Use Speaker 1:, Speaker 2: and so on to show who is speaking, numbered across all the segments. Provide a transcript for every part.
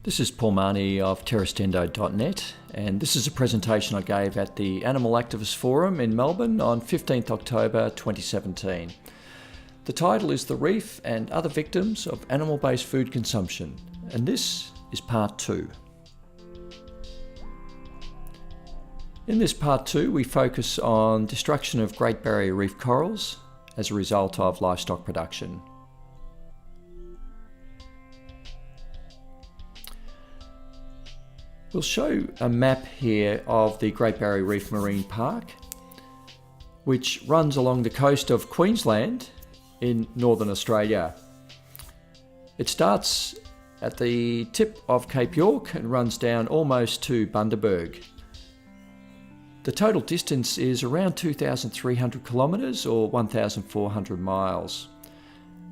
Speaker 1: This is Paul Marnie of terrastendo.net, and this is a presentation I gave at the Animal Activist Forum in Melbourne on 15th October 2017. The title is The Reef and Other Victims of Animal-Based Food Consumption, and this is part 2. In this part 2, we focus on destruction of Great Barrier Reef corals as a result of livestock production. We'll show a map here of the Great Barrier Reef Marine Park, which runs along the coast of Queensland in northern Australia. It starts at the tip of Cape York and runs down almost to Bundaberg. The total distance is around 2,300 kilometres or 1,400 miles.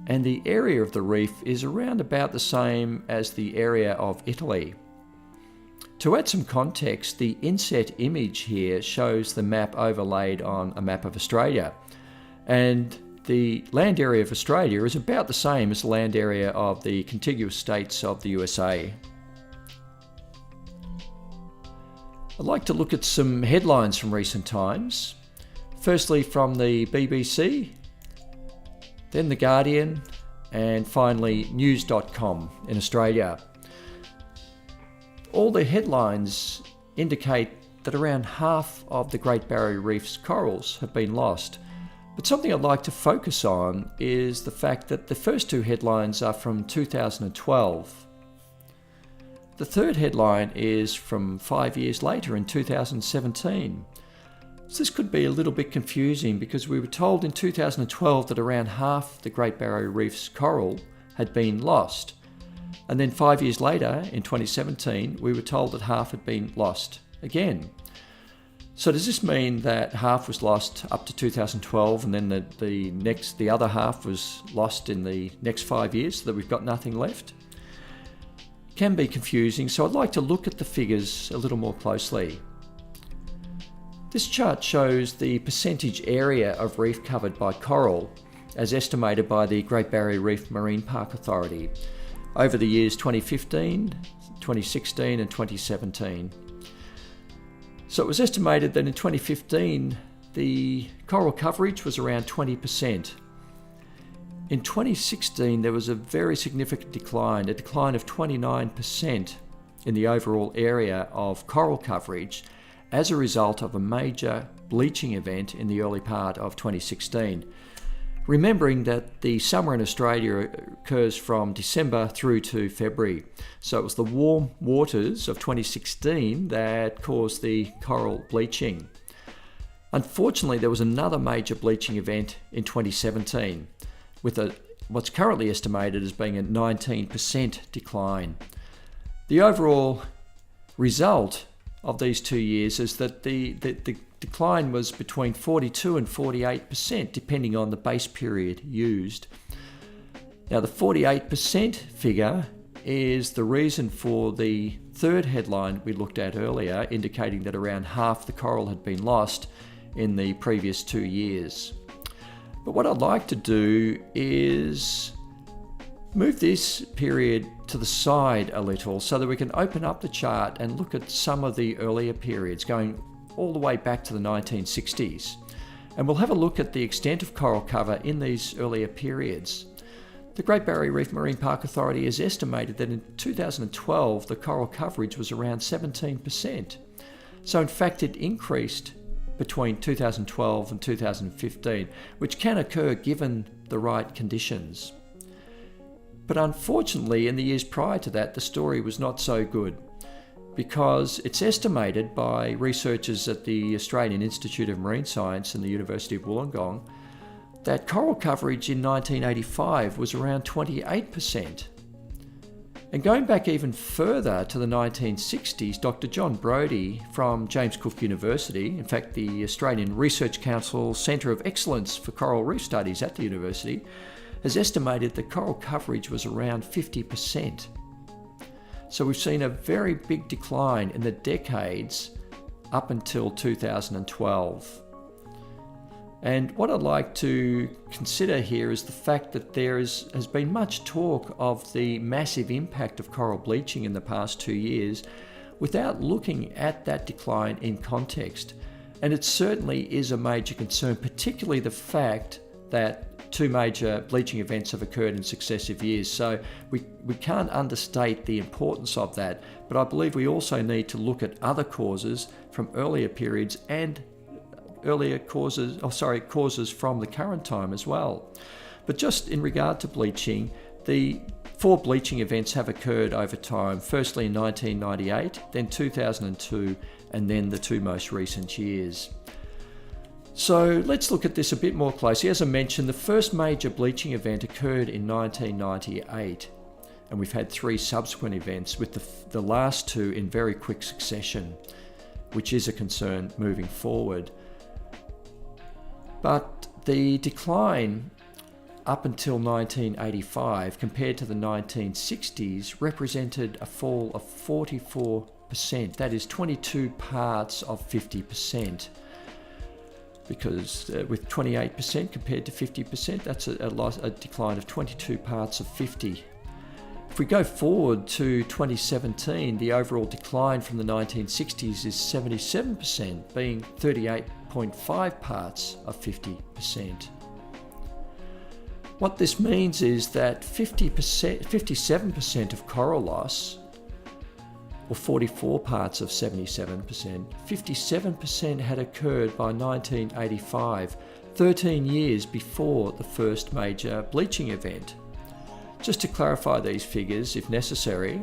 Speaker 1: And the area of the reef is around about the same as the area of Italy. To add some context, the inset image here shows the map overlaid on a map of Australia. And the land area of Australia is about the same as the land area of the contiguous states of the USA. I'd like to look at some headlines from recent times. Firstly from the BBC, then The Guardian, and finally news.com in Australia. All the headlines indicate that around half of the Great Barrier Reef's corals have been lost. But something I'd like to focus on is the fact that the first two headlines are from 2012. The third headline is from 5 years later in 2017. So this could be a little bit confusing because we were told in 2012 that around half the Great Barrier Reef's coral had been lost. And then 5 years later, in 2017, we were told that half had been lost again. So does this mean that half was lost up to 2012 and then the other half was lost in the next 5 years so that we've got nothing left? It can be confusing, so I'd like to look at the figures a little more closely. This chart shows the percentage area of reef covered by coral as estimated by the Great Barrier Reef Marine Park Authority over the years 2015, 2016 and 2017. So it was estimated that in 2015 the coral coverage was around 20%. In 2016 there was a very significant decline, a decline of 29% in the overall area of coral coverage as a result of a major bleaching event in the early part of 2016. Remembering that the summer in Australia occurs from December through to February. So it was the warm waters of 2016 that caused the coral bleaching. Unfortunately, there was another major bleaching event in 2017 with what's currently estimated as being a 19% decline. The overall result of these 2 years is that the decline was between 42 and 48% depending on the base period used. Now the 48% figure is the reason for the third headline we looked at earlier, indicating that around half the coral had been lost in the previous 2 years. But what I'd like to do is move this period to the side a little so that we can open up the chart and look at some of the earlier periods going all the way back to the 1960s. And we'll have a look at the extent of coral cover in these earlier periods. The Great Barrier Reef Marine Park Authority has estimated that in 2012 the coral coverage was around 17%. So in fact it increased between 2012 and 2015, which can occur given the right conditions. But unfortunately in the years prior to that the story was not so good, because it's estimated by researchers at the Australian Institute of Marine Science and the University of Wollongong that coral coverage in 1985 was around 28%. And going back even further to the 1960s, Dr. John Brodie from James Cook University, in fact the Australian Research Council Centre of Excellence for Coral Reef Studies at the university, has estimated that coral coverage was around 50%. So we've seen a very big decline in the decades up until 2012. And what I'd like to consider here is the fact that there has been much talk of the massive impact of coral bleaching in the past 2 years without looking at that decline in context. And it certainly is a major concern, particularly the fact that 2 major bleaching events have occurred in successive years. So we can't understate the importance of that, but I believe we also need to look at other causes from earlier periods and causes from the current time as well. But just in regard to bleaching, the 4 bleaching events have occurred over time, firstly in 1998, then 2002, and then the 2 most recent years. So let's look at this a bit more closely. As I mentioned, the first major bleaching event occurred in 1998, and we've had 3 subsequent events, with the last 2 in very quick succession, which is a concern moving forward. But the decline up until 1985 compared to the 1960s represented a fall of 44%. That is 22 parts of 50%. Because with 28% compared to 50%, that's a decline of 22 parts of 50. If we go forward to 2017, the overall decline from the 1960s is 77%, being 38.5 parts of 50%. What this means is that 57% of coral loss, or 44 parts of 77%, 57% had occurred by 1985, 13 years before the first major bleaching event. Just to clarify these figures, if necessary,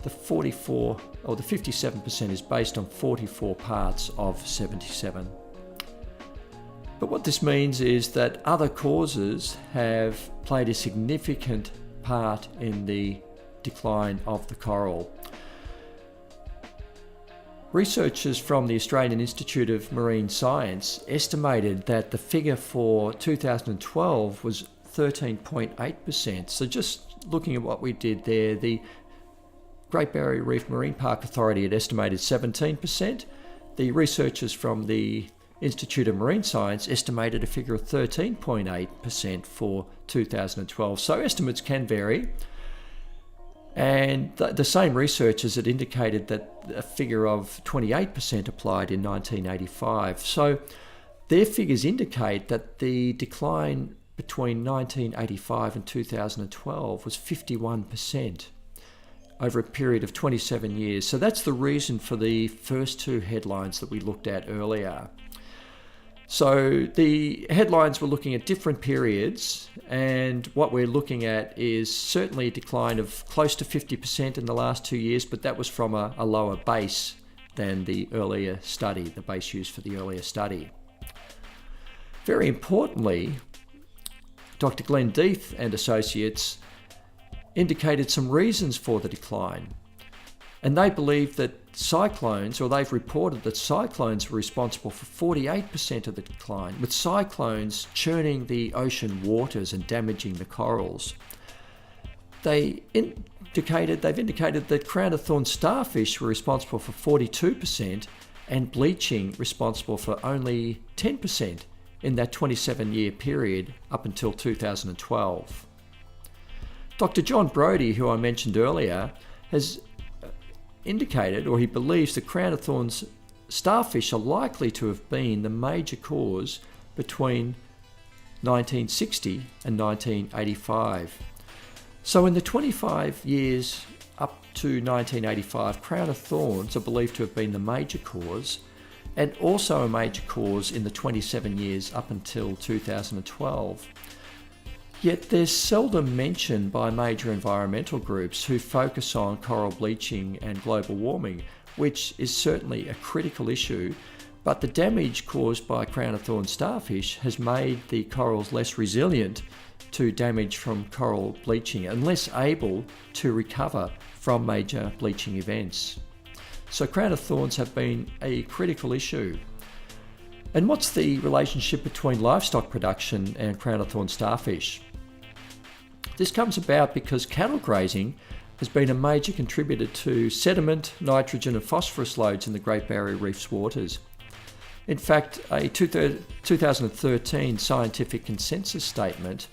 Speaker 1: the 57% is based on 44 parts of 77. But what this means is that other causes have played a significant part in the decline of the coral. Researchers from the Australian Institute of Marine Science estimated that the figure for 2012 was 13.8%. So just looking at what we did there, the Great Barrier Reef Marine Park Authority had estimated 17%. The researchers from the Institute of Marine Science estimated a figure of 13.8% for 2012. So estimates can vary. And the same researchers had indicated that a figure of 28% applied in 1985. So their figures indicate that the decline between 1985 and 2012 was 51% over a period of 27 years. So that's the reason for the first 2 headlines that we looked at earlier. So the headlines were looking at different periods, and what we're looking at is certainly a decline of close to 50% in the last 2 years, but that was from a lower base than the earlier study, the base used for the earlier study. Very importantly, Dr. Glenn Death and associates indicated some reasons for the decline. And they believe that they've reported that cyclones were responsible for 48% of the decline, with cyclones churning the ocean waters and damaging the corals. They've indicated that crown-of-thorns starfish were responsible for 42% and bleaching responsible for only 10% in that 27-year period up until 2012. Dr. John Brodie, who I mentioned earlier, has indicated, or he believes, the crown-of-thorns starfish are likely to have been the major cause between 1960 and 1985. So in the 25 years up to 1985, crown-of-thorns are believed to have been the major cause, and also a major cause in the 27 years up until 2012. Yet they're seldom mentioned by major environmental groups who focus on coral bleaching and global warming, which is certainly a critical issue, but the damage caused by crown-of-thorns starfish has made the corals less resilient to damage from coral bleaching and less able to recover from major bleaching events. So crown-of-thorns have been a critical issue. And what's the relationship between livestock production and crown-of-thorns starfish? This comes about because cattle grazing has been a major contributor to sediment, nitrogen and phosphorus loads in the Great Barrier Reef's waters. In fact, a 2013 scientific consensus statement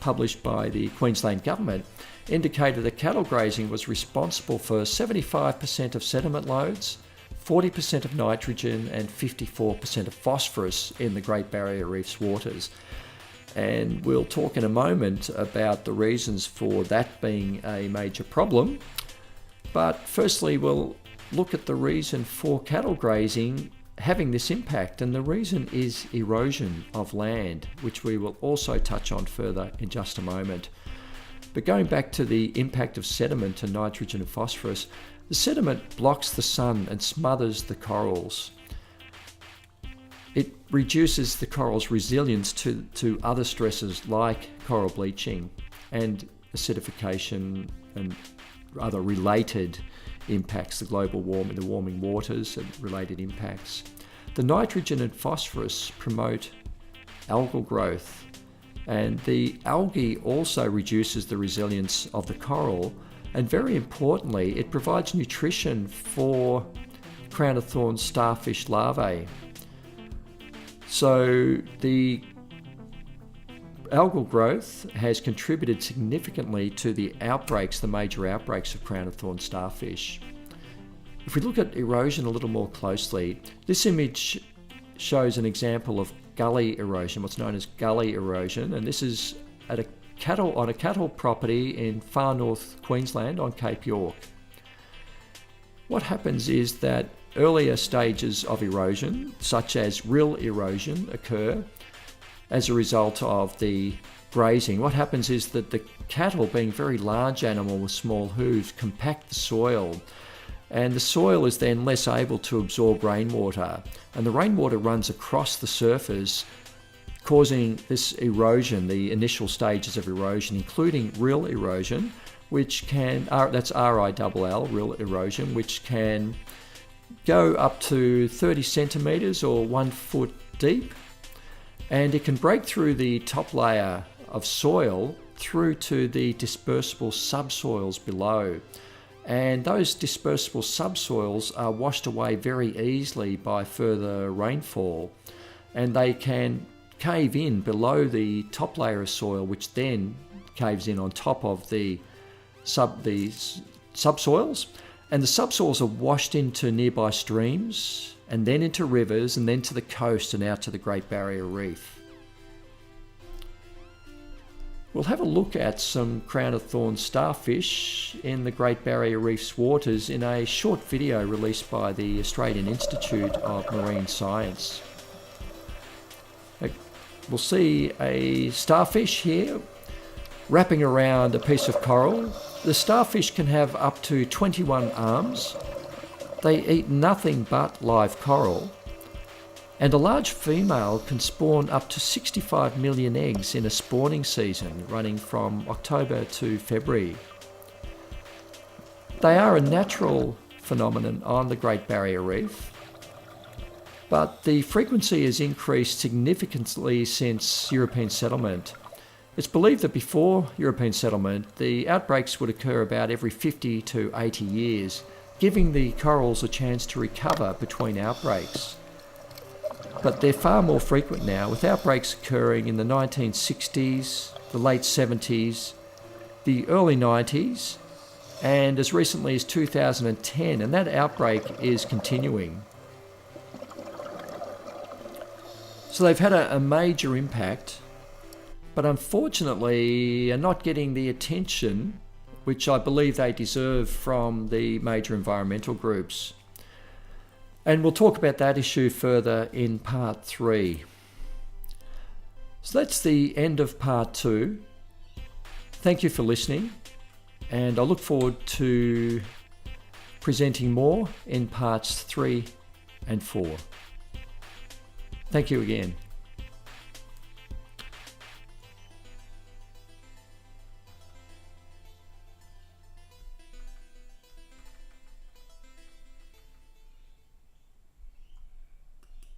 Speaker 1: published by the Queensland Government indicated that cattle grazing was responsible for 75% of sediment loads, 40% of nitrogen and 54% of phosphorus in the Great Barrier Reef's waters. And we'll talk in a moment about the reasons for that being a major problem. But firstly, we'll look at the reason for cattle grazing having this impact, and the reason is erosion of land, which we will also touch on further in just a moment. But going back to the impact of sediment to nitrogen and phosphorus, the sediment blocks the sun and smothers the corals. It reduces the coral's resilience to other stresses like coral bleaching and acidification and other related impacts, the global warming, the warming waters and related impacts. The nitrogen and phosphorus promote algal growth, and the algae also reduces the resilience of the coral, and very importantly, it provides nutrition for crown-of-thorns starfish larvae. So the algal growth has contributed significantly to the major outbreaks of crown-of-thorns starfish. If we look at erosion a little more closely, this image shows an example of gully erosion, what's known as gully erosion, and this is on a cattle property in far north Queensland on Cape York. What happens is that earlier stages of erosion, such as rill erosion, occur as a result of the grazing. What happens is that the cattle, being very large animal with small hooves, compact the soil, and the soil is then less able to absorb rainwater, and the rainwater runs across the surface, causing this erosion, the initial stages of erosion, including rill erosion, which can, that's RILL, rill erosion, which can go up to 30 centimetres or 1 foot deep, and it can break through the top layer of soil through to the dispersible subsoils below. And those dispersible subsoils are washed away very easily by further rainfall, and they can cave in below the top layer of soil, which then caves in on top of the subsoils, and the subsoils are washed into nearby streams and then into rivers and then to the coast and out to the Great Barrier Reef. We'll have a look at some crown-of-thorns starfish in the Great Barrier Reef's waters in a short video released by the Australian Institute of Marine Science. We'll see a starfish here wrapping around a piece of coral. The starfish can have up to 21 arms. They eat nothing but live coral. And a large female can spawn up to 65 million eggs in a spawning season running from October to February. They are a natural phenomenon on the Great Barrier Reef, but the frequency has increased significantly since European settlement. It's believed that before European settlement, the outbreaks would occur about every 50 to 80 years, giving the corals a chance to recover between outbreaks. But they're far more frequent now, with outbreaks occurring in the 1960s, the late 70s, the early 90s, and as recently as 2010, and that outbreak is continuing. So they've had a major impact, but unfortunately are not getting the attention which I believe they deserve from the major environmental groups. And we'll talk about that issue further in part 3. So that's the end of part 2. Thank you for listening, and I look forward to presenting more in parts 3 and 4. Thank you again.